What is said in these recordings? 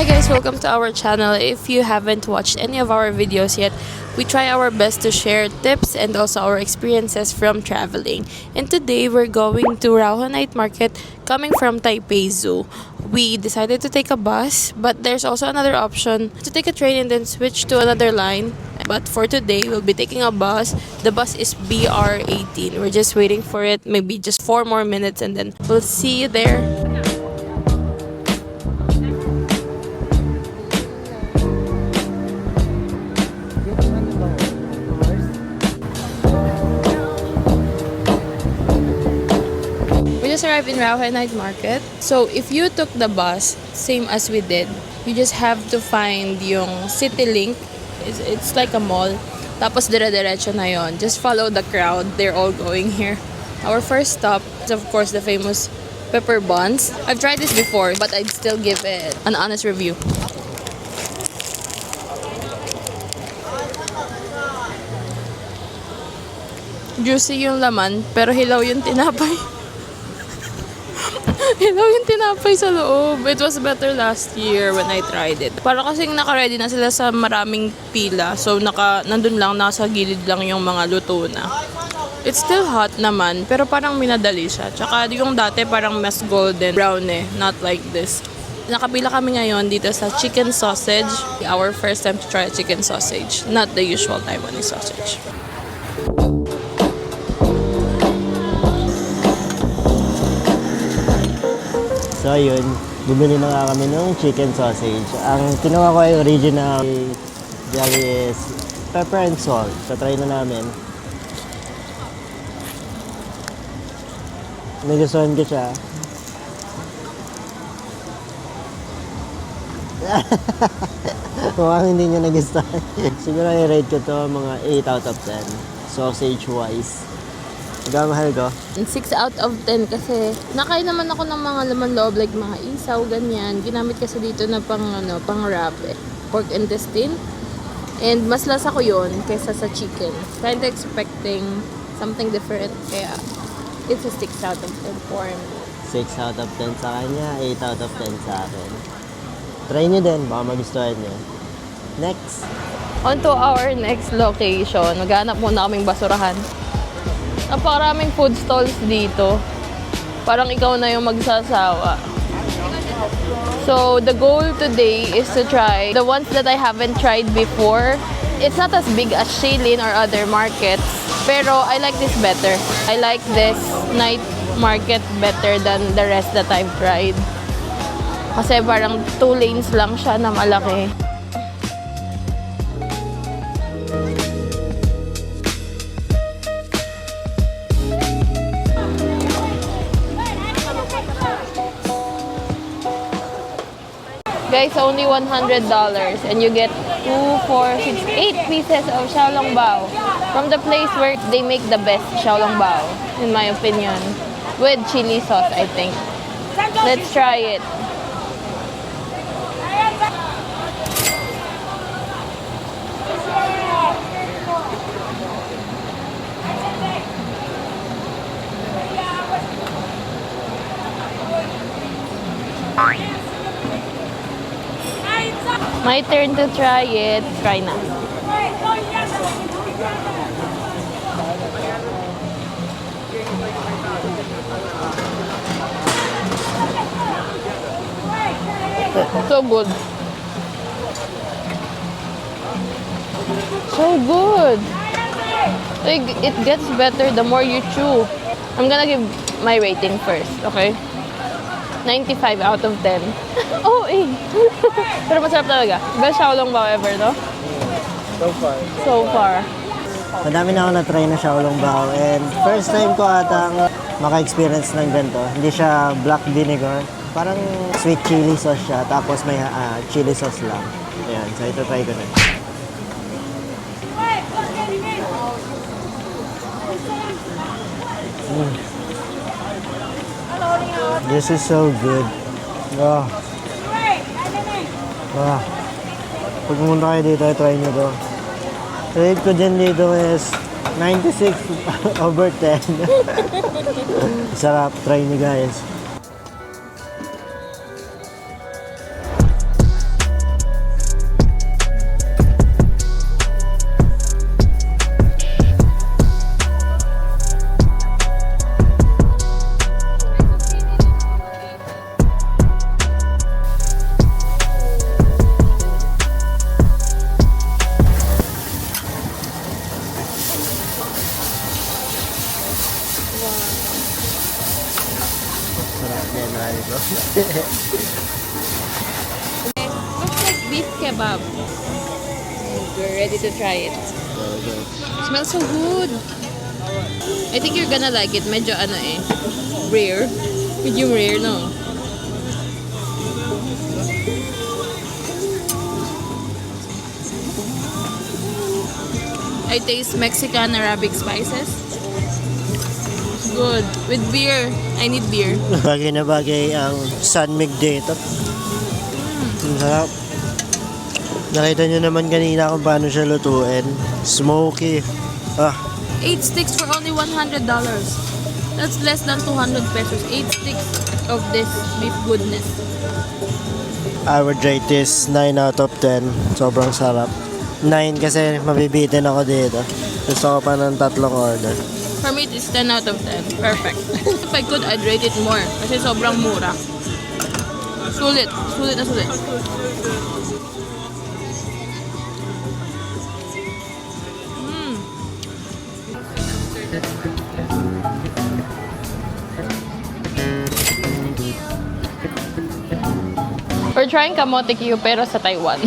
Hi guys, welcome to our channel. If you haven't watched any of our videos yet, we try our best to share tips and also our experiences from traveling. And today we're going to Rauho Night Market coming from Taipei Zoo. We decided to take a bus, but there's also another option to take a train and then switch to another line. But for today, we'll be taking a bus. The bus is BR18. We're just waiting for it, maybe just 4 more minutes and then we'll see you there. We just arrived in Rauho Night Market. So if you took the bus, same as we did, you just have to find yung CityLink. It's like a mall. Tapos dire-diretso na yon. Just follow the crowd. They're all going here. Our first stop is of course the famous pepper buns. I've tried this before, but I'd still give it an honest review. Juicy yung laman, pero hilaw yung tinapay. Hilaw yung tinapay sa loob. It was better last year when I tried it. Para kasing naka-ready na sila sa maraming pila. So, nandun lang, nasa gilid lang yung mga luto na. It's still hot naman, pero parang minadali siya. Tsaka yung dati parang mas golden brown not like this. Nakapila kami ngayon dito sa chicken sausage. Our first time to try chicken sausage. Not the usual Taiwanese sausage. So yun, bumili na nga kami ng chicken sausage. Ang kinuha ko ay original jelly is pepper and salt. So try na namin. Nagustuhan ko siya. Mukhang hindi niya nagustuhan. Siguro i-rate ko to mga 8 out of 10. Sausage wise. Mahal ko? 6 out of 10 kasi nakain naman ako ng mga laman loob like mga isaw, ganyan. Ginamit kasi dito na pang wrap pork intestine. And mas lasa ko yun kaysa sa chicken. Kind of expecting something different. Kaya it's a 6 out of 10 for me. 6 out of 10 sa kanya, 8 out of 10 sa akin. Try nyo din, baka magustuhan nyo. Next! On to our next location. Maghanap muna kaming basurahan. Napakaraming food stalls dito. Parang ikaw na yung magsasawa. So, the goal today is to try the ones that I haven't tried before. It's not as big as Shilin or other markets, pero I like this better. I like this night market better than the rest that I've tried. Kasi parang 2 lanes lang siya na malaki. Guys, only $100 and you get 2, 4, 6, 8 pieces of xiaolong bao from the place where they make the best xiaolong bao, in my opinion, with chili sauce, I think. Let's try it. My turn to try it. Try na. So good. So good. Like, it gets better the more you chew. I'm gonna give my rating first, okay? 95 out of 10. Oh, eh. Pero masarap talaga. Best xiaolong bao ever, no? So far. Madami na ako na-try na xiaolong bao and first time ko atang maka-experience ng ganito. Hindi siya black vinegar. Parang sweet chili sauce siya. Tapos may chili sauce lang. Ayan, so ito try ko na. This is so good. Oh. Ah. Pag pumunta kayo dito, try nyo to. Rate ko din dito is 96 over 10. Sarap, try nyo guys. Sarap yan, mahal ko. Looks like beef kebab. We're ready to try it. Smells so good. I think you're gonna like it. Medyo ano eh, rare. Medium rare, no? I taste Mexican Arabic spices. It's good. With beer. I need beer. Bagay na bagay ang sunmig dito. Ang sarap. Nakita nyo naman kanina kung paano siya lutuin. Smoky. 8 sticks for only $100. That's less than 200 pesos. 8 sticks of this beef goodness. I would rate this 9 out of 10. Sobrang sarap. 9 kasi mabibitin ako dito. Gusto ko pa ng 3 order. For me, it's 10 out of 10. Perfect. If I could, I'd rate it more. Kasi sobrang mura. Sulit. Sulit na sulit. We're trying kamote Q pero sa Taiwan.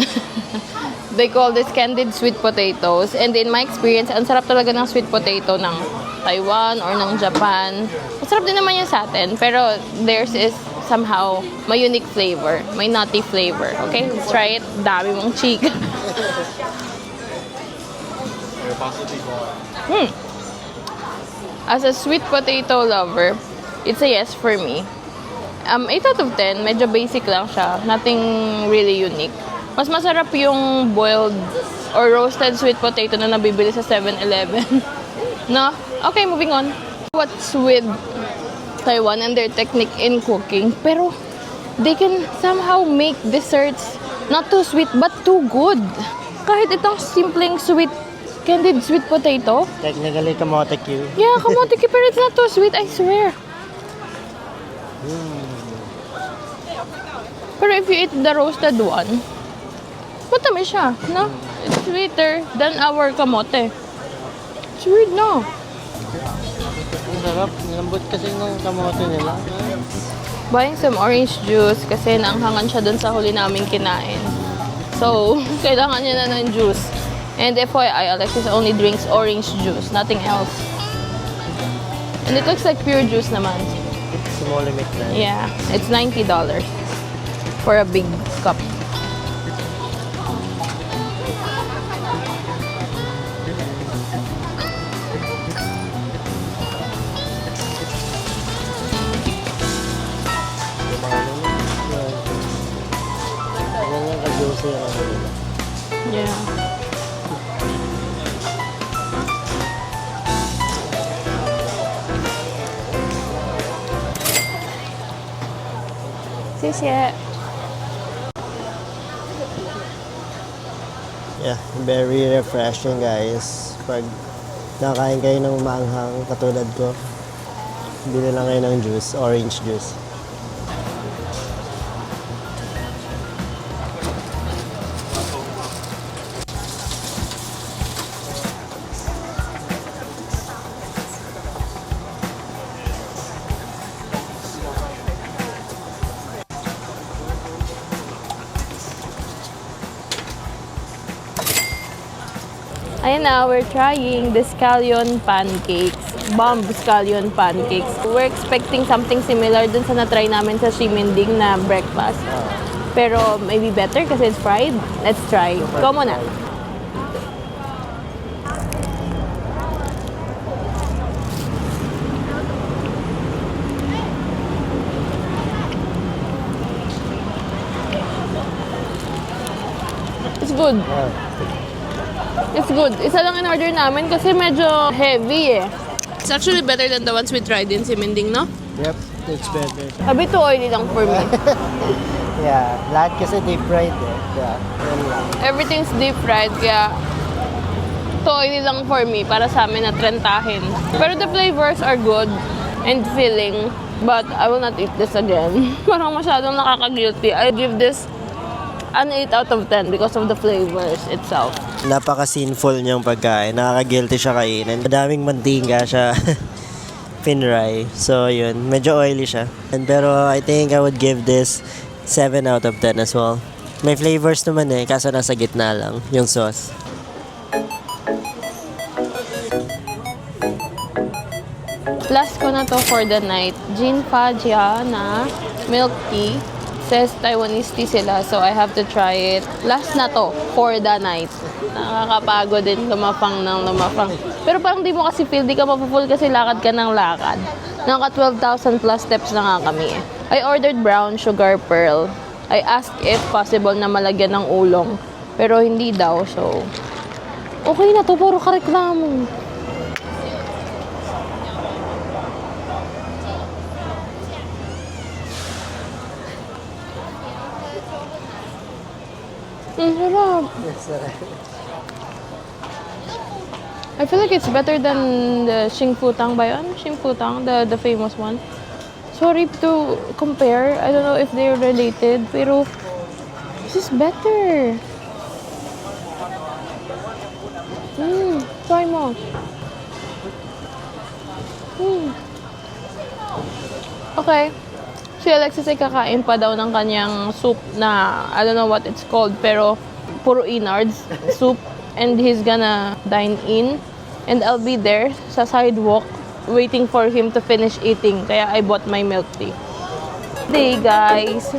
They call this candied sweet potatoes. And in my experience, ang sarap talaga ng sweet potato ng Taiwan or ng Japan. Masarap din naman yan sa atin. Pero theirs is somehow may unique flavor. May nutty flavor. Okay, let's try it. Dami mong chika. As a sweet potato lover, it's a yes for me. 8 out of 10, medyo basic lang siya. Nothing really unique. Mas masarap yung boiled or roasted sweet potato na nabibili sa 7-Eleven. No? Okay, moving on. What's with Taiwan and their technique in cooking? Pero they can somehow make desserts not too sweet but too good. Kahit itong simpleng sweet, candied sweet potato. Technically, kamote Q. Yeah, kamote Q, pero it's not too sweet, I swear. Pero if you eat the roasted one, matamis siya, no? It's sweeter than our kamote. It's weird, no? Ang sarap. Lambot kasi ng kamote nila. Buying some orange juice kasi naanghangan siya dun sa huli namin kinain. So, kailangan niya na ng juice. And FYI, Alexis only drinks orange juice, nothing else. And it looks like pure juice naman. Small limit na. Yeah, it's $90 for a big cup. Yeah. Yeah, very refreshing guys. Pag nakain kayo ng maanghang katulad ko, bili lang kayo ng juice, orange juice. Ayan na, we're trying the scallion pancakes. Bomb scallion pancakes. We're expecting something similar dun sa na-try namin sa Ximending na breakfast. Pero maybe better kasi it's fried. Let's try. Ikaw muna. It's good. It's good. Isa lang in order namin kasi medyo heavy eh. It's actually better than the ones we tried in Ximending, no? Yep, it's better. A bit too oily lang for me. Yeah, lahat kasi deep fried eh. Yeah, yun lang. Everything's deep fried kaya too oily lang for me para sa amin na trentahin. Pero the flavors are good and filling. But I will not eat this again. Parang masyadong nakaka-guilty. I give this an 8 out of 10 because of the flavors itself. Napaka-sinful niyang pagkain. Nakaka-guilty siya kainin. Madaming mantika siya. Finray. So, yun. Medyo oily siya. Pero I think I would give this 7 out of 10 as well. May flavors naman eh, kaso nasa gitna lang yung sauce. Last ko na to for the night. Gin Fajia na milk tea. Says Taiwanese tea sila, so I have to try it. Last na to for the night. Nakakapagod din lumapang ng lumapang. Pero parang di mo kasi feel, di ka mapufull kasi lakad ka ng lakad. Naka 12,000 plus steps na nga kami eh. I ordered brown sugar pearl. I asked if possible na malagyan ng ulong. Pero hindi daw, so... Okay na to, puro kareklamo. Ang sarap. I feel like it's better than the Xingfutang ba yun? Xingfutang, the famous one. Sorry to compare. I don't know if they're related, pero this is better. Try mo. Okay. Si Alexis ay kakain pa daw ng kanyang soup na, I don't know what it's called, pero puro innards soup. And he's gonna dine in. And I'll be there sa sidewalk waiting for him to finish eating. Kaya I bought my milk tea. Hey guys!